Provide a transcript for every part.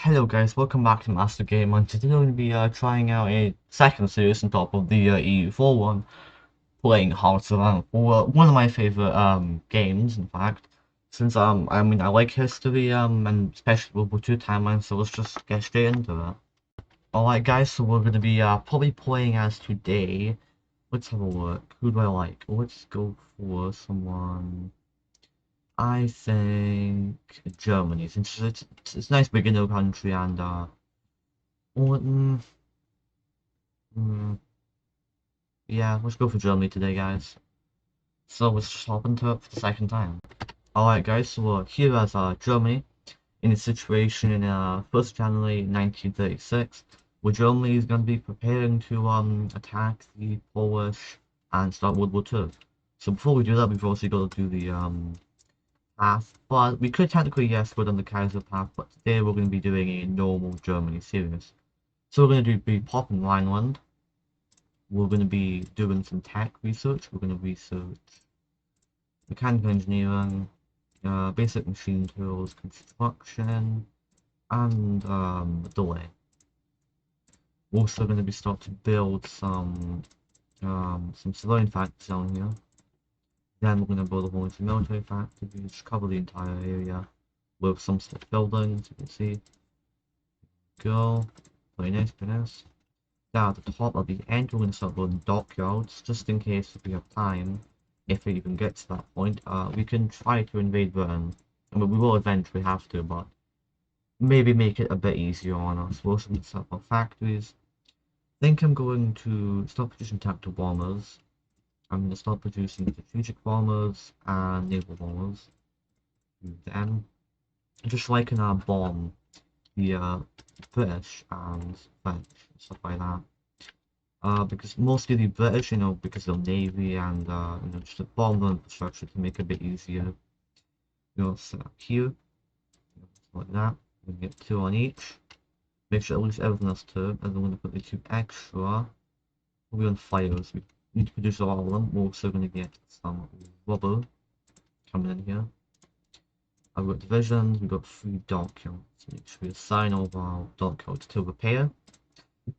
Hello guys, welcome back to Master Game, and today we're going to be trying out a second series on top of the EU4 one, playing Hearts of Iron 4, one of my favorite games, in fact, since I like history and especially World War II timeline, so let's just get straight into it. Alright guys, so we're going to be probably playing as today. Let's have a look. Who do I like? Let's go for someone. I think Germany, since it's a nice beginner country and well, mm, yeah, let's go for Germany today, guys. So let's just hop into it for the second time. Alright, guys, so we're here as Germany in a situation in 1st January 1936, where Germany is going to be preparing to attack the Polish and start World War II. So before we do that, we've also got to do the path. But we could technically, yes, go down the Kaiser path, but today we're going to be doing a normal Germany series. So we're going to be popping Rhineland. We're going to be doing some tech research. We're going to research mechanical engineering, basic machine tools, construction, and delay. We're also going to be start to build some civilian factories down here. Then we're going to build a whole bunch of military factories, cover the entire area with some sort of buildings. You can see. Go. Very nice, very nice. Now at the top of the end, we're going to start building dockyards, just in case if we have time. If it even gets to that point, we can try to invade Britain. I mean, we will eventually have to, but maybe make it a bit easier on us. We're also going to set up our factories. I think I'm going to start producing tactical bombers. I'm going to start producing strategic bombers and naval bombers. Then, just so I can bomb the British and French, stuff like that. Because mostly the British, because of Navy and, just to bomb the infrastructure to make it a bit easier. Set up here, like that. We can get 2 on each. Make sure at least everything has 2, and then we're going to put the 2 extra. We're on fires. We need to produce a lot of them. We're also going to get some rubber coming in here. I've got divisions, we've got 3 dockyards. Make sure we assign all of our dockyards to repair.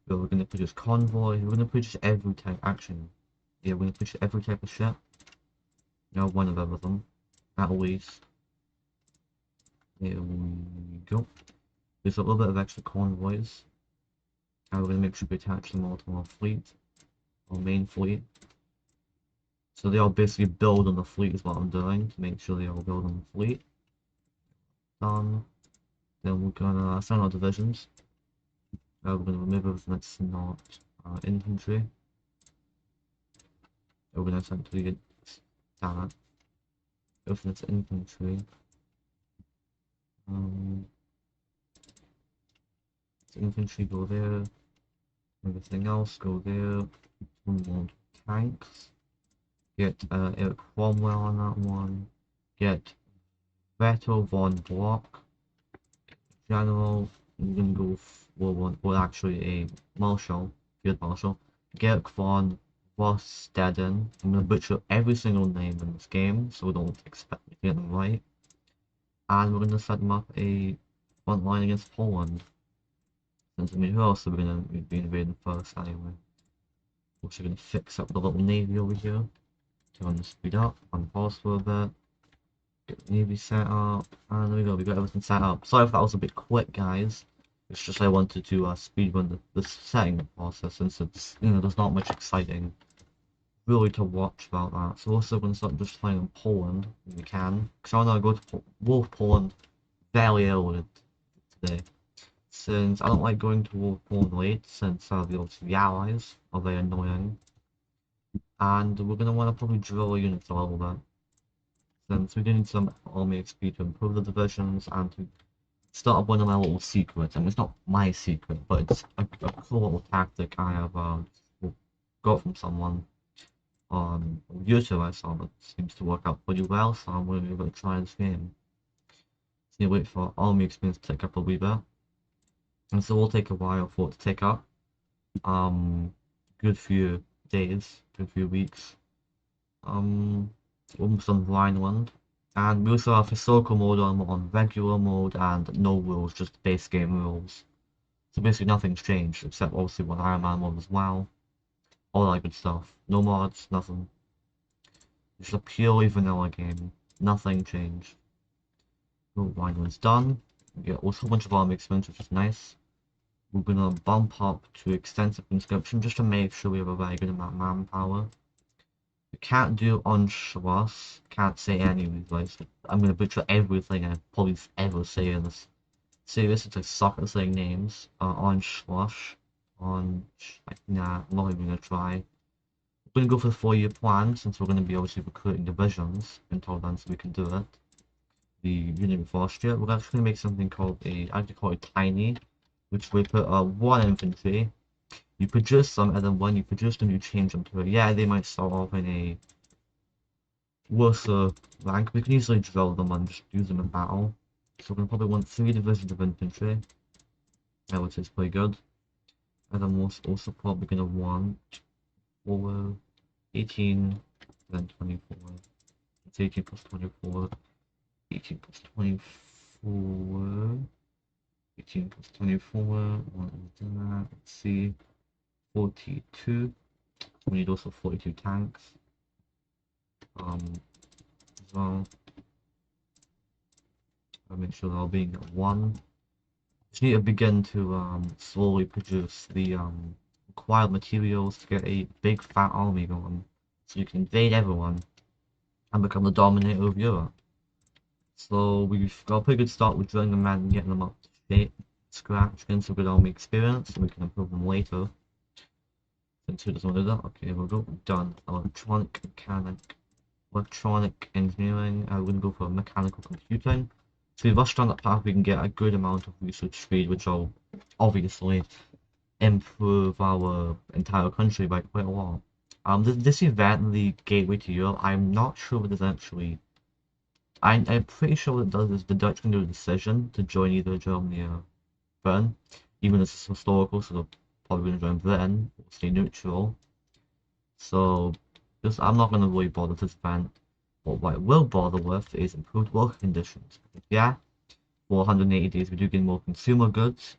We're going to produce convoy. We're going to produce every type, actually. Yeah, we're going to produce every type of ship. One of everything, at least. There we go. There's a little bit of extra convoys. And we're going to make sure we attach them all to our fleet, our main fleet. So they all basically build on the fleet is what I'm doing, to make sure they all build on the fleet. Done. Then we're going to assign our divisions. We're going to remove everything that's not infantry. We're going to essentially get that. Everything that's infantry. Infantry go there. Everything else go there. We want tanks. Get Eric Cromwell on that one. Get Veto von Block. General. We're gonna go well actually a Marshal, Field Marshal. Georg von Rosteden. I'm gonna butcher every single name in this game, so we don't expect to get them right. And we're gonna set them up a front line against Poland. Since I mean, who else are we gonna be invading first anyway? Also gonna fix up the little navy over here. Turn the speed up, and pause for a bit. Get the navy set up, and there we go, we got everything set up. Sorry if that was a bit quick, guys. It's just I wanted to speed run the setting process, since it's, there's not much exciting really to watch about that. So also gonna start just playing in Poland, if we can. Because I know I go to war with Poland very early today. Since I don't like going to war with Poland late, since the allies are very annoying. And we're going to want to probably drill units a little bit, since we do need some army XP to improve the divisions and to start up one of my little secrets. I mean, it's not my secret, but it's a cool little tactic I have got from someone on YouTube I saw that seems to work out pretty well, so I'm really going to try this game. So you wait for army experience to tick up a wee bit, and so it will take a while for it to tick up. Good few days, good few weeks. Almost on Rhineland. And we also have historical mode on regular mode and no rules, just base game rules. So basically nothing's changed, except obviously one Iron Man mode as well. All that good stuff. No mods, nothing. It's a purely vanilla game. Nothing changed. No wine was done. We get also a bunch of army experience, which is nice. We're gonna bump up to extensive conscription just to make sure we have a very good amount of manpower. We can't do Onschloss, can't say any of these words. I'm gonna butcher everything I probably ever say in this series. It's like suck at saying names. Onschloss. Nah, I'm not even gonna try. We're gonna go for the 4-year plan since we're gonna be obviously recruiting divisions until then, so we can do it. The unit of Austria. We're actually gonna make something called I like to call it tiny, which we put 1 infantry. You produce them, and then when you produce them, you change them to it. Yeah, they might start off in a worse rank. We can easily drill them and just use them in battle. So we're gonna probably want 3 divisions of infantry. I would say it's pretty good. And then we're also probably gonna want 4, 18, then 24. It's 18 plus 24. 18 plus 24. 18 plus 24. What is that? Let's see. 42. We need also 42 tanks. As well. I'll make sure they're all being at 1. Just need to begin to slowly produce the required materials to get a big fat army going, so you can invade everyone and become the dominator of Europe. So we've got a pretty good start with drilling them and getting them up to shape, scratch, getting some good army experience, so we can improve them later. Since who doesn't want to do that? Okay, we'll go done. Electronic engineering. We're gonna go for mechanical computing. So we rushed down that path, we can get a good amount of research speed, which will obviously improve our entire country by quite a lot. This event, the Gateway to Europe, I'm not sure what is actually. I'm pretty sure what it does is the Dutch can do a decision to join either Germany or Britain, even as it's historical, so they're probably going to join Britain, or stay neutral. So, just I'm not going to really bother with this event. But what I will bother with is improved working conditions. Yeah, for 180 days we do get more consumer goods,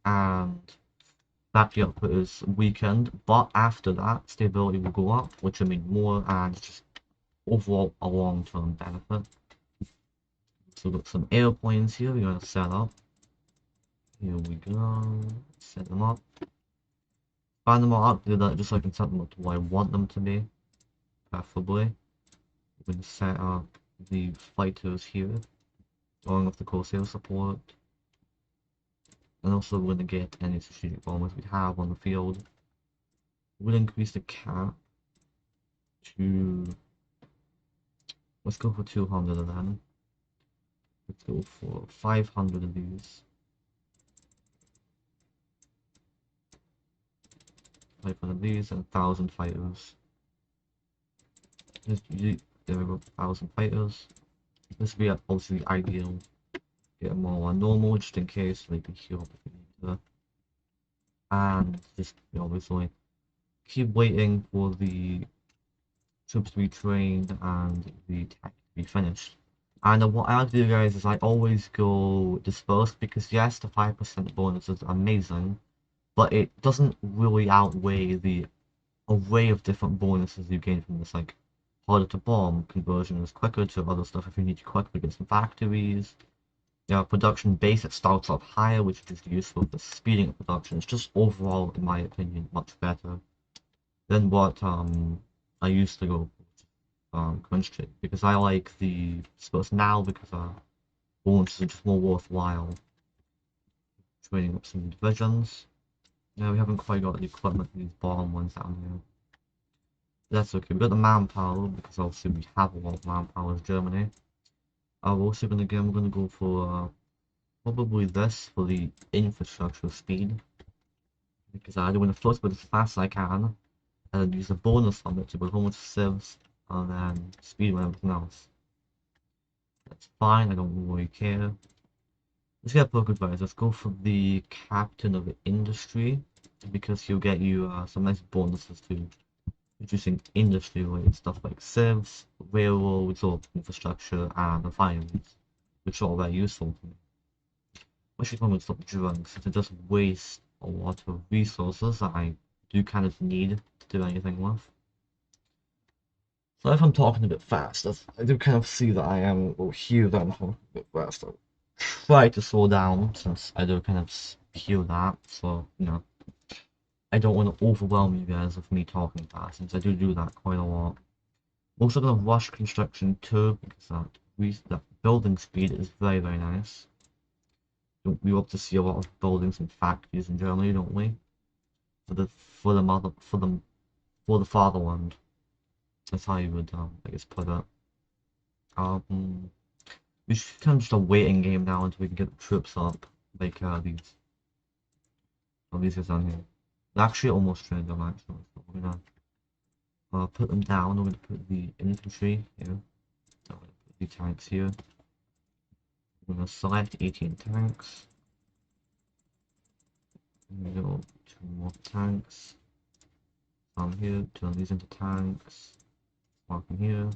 and factory output is weakened, but after that, stability will go up, which will mean more and just overall a long-term benefit. So we've got some airplanes here we're going to set up. Here we go, set them up. Find them all up, do that just so I can set them up to where I want them to be, preferably. We're going to set up the fighters here, along with the Corsair support. And also we're going to get any strategic bombers we have on the field. We'll increase the cap to, let's go for 200 of them. Let's go for 500 of these. 500 of these and 1,000 fighters. There we go, 1,000 fighters. This would be obviously ideal. Get them all on normal just in case they can heal up if we need to. And just obviously keep waiting for the troops to be trained and the tech to be finished. And what I like to do, guys, is I always go dispersed because yes, the 5% bonus is amazing, but it doesn't really outweigh the array of different bonuses you gain from this, like harder to bomb conversion is quicker to other stuff if you need to quickly get some factories. Yeah, production base it starts up higher, which is useful for speeding up production. It's just overall, in my opinion, much better than what I used to go Crunch Chip, because I like the Spurs now because bonuses are just more worthwhile. Training up some divisions. Yeah, we haven't quite got the equipment for these bottom ones down here. That's okay. We've got the manpower because obviously we have a lot of manpower as Germany. We're also gonna go for probably this for the infrastructure speed, because I do want to float but as fast as I can and use a bonus on it to build much civs and then speed and everything else. That's fine, I don't really care. Let's get a good guys. Let's go for the captain of the industry because he'll get you some nice bonuses too. reducing industry-related stuff like civs, railroads, or infrastructure, and refineries, which are all very useful to me. Especially when we stop drugs, since it does waste a lot of resources that I do kind of need to do anything with. So if I'm talking a bit fast, I do kind of see that I am, or hear that I'm talking a bit fast. I'll try to slow down, since I do kind of hear that, so, you know, I don't want to overwhelm you guys with me talking fast, since I do that quite a lot. I'm also going to rush construction too, because that building speed is very, very nice. We hope to see a lot of buildings and factories in Germany, don't we? For the fatherland. That's how you would, I guess, put it. We should kind of just a waiting game now until we can get the troops up, like these guys down here. They're actually almost trained on actually, so we're gonna put them down. We're gonna put the infantry here. So we're gonna put the tanks here. We're gonna select 18 tanks. There we go, 2 more tanks. Down here, turn these into tanks. Mark them here.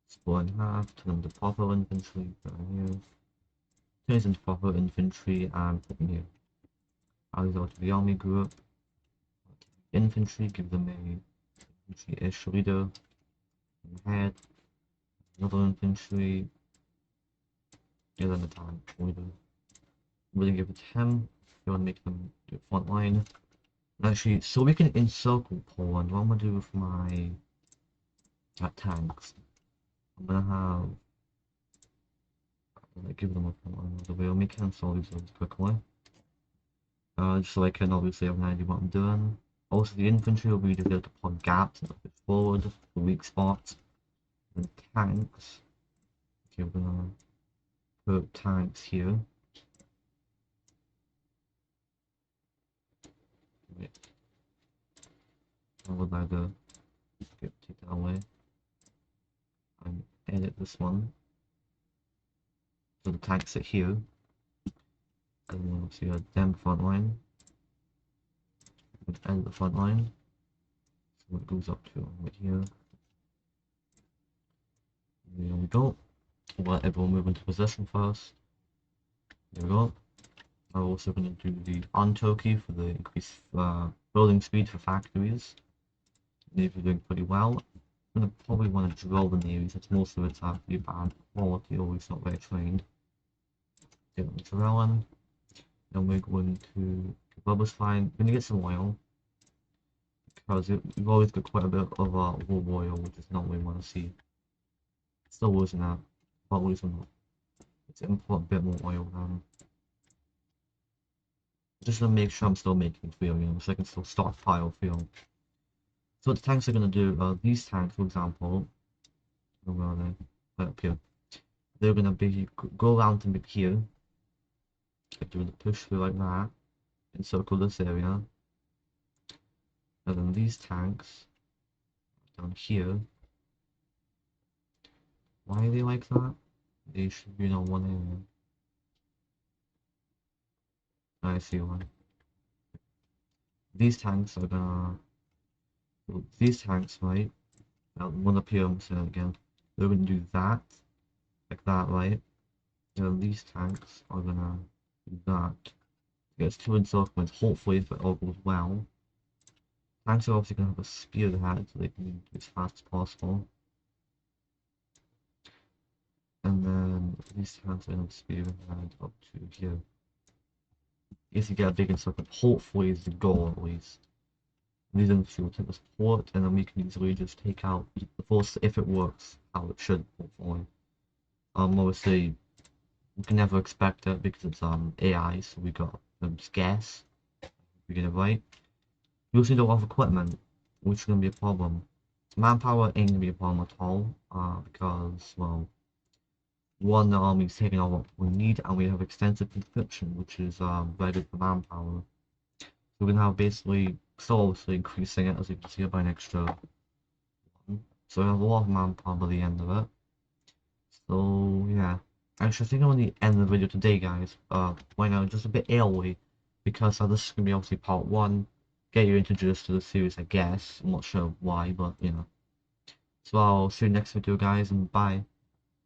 Split in half, turn them to proper infantry, down here. Turn these into proper infantry and put them here. I'll go to the army group. Infantry, give them a infantry-ish leader. Head. Another infantry. Give them a tank leader. We're gonna give it to him. We want to make them do front line. Actually, so we can encircle Poland. What I'm gonna do with my tanks, I'm gonna have give them a front line of the way. Let me cancel these ones quickly. Just so I can obviously have an idea what I'm doing. Also, the infantry will be able to plug gaps and push forward for weak spots. And tanks. Okay, we're gonna put tanks here. Wait. I would either take that away and edit this one. So the tanks sit here. And we'll see a them front line. Edit the front line. So it goes up to right here. There we go. We'll let everyone move into position first. There we go. I'm also going to do the on-toki for the increased building speed for factories. Navy are doing pretty well. I'm going to probably want to drill the navies, since most of it's pretty bad quality, or it's not very trained. Get them drilling. Then we're going to rubber's fine. We're going to get some oil, because we've always got quite a bit of low oil, which is not what we want to see. Still losing that, but losing that. Let's import a bit more oil then. Just to make sure I'm still making fuel, you know, so I can still stockpile fuel. So what the tanks are going to do, these tanks, for example, where are they? Right up here. They're going to go around and be here, doing the push through like that, encircle this area, and then these tanks down here. Why are they like that? They should be in one area. I see why. These tanks are gonna. Well, these tanks, right? One up here, I'm saying it again. They're gonna do that, like that, right? And then these tanks are gonna do that. Gets 2 encirclements, hopefully, if it all goes well. Tanks are obviously gonna have a spearhead, so they can move as fast as possible. And then these tanks are gonna have a spearhead up to here. If you get a big encirclement, hopefully is the goal at least. These infantry will take the support, and then we can easily just take out the force if it works how it should, hopefully. Obviously, we can never expect it because it's AI, so we got guess. We get it right. We also need a lot of equipment, which is gonna be a problem. Manpower ain't gonna be a problem at all, because, well, one, the army's taking all what we need, and we have extensive conscription, which is very good for manpower. So we're gonna have basically, still obviously increasing it, as you can see, by an extra one. So we have a lot of manpower by the end of it. So yeah, actually I think I'm going to end the video today, guys. Right now, just a bit early, because this is gonna be obviously part 1. get you introduced to the series, I guess. I'm not sure why, but you know. So I'll see you next video, guys, and bye.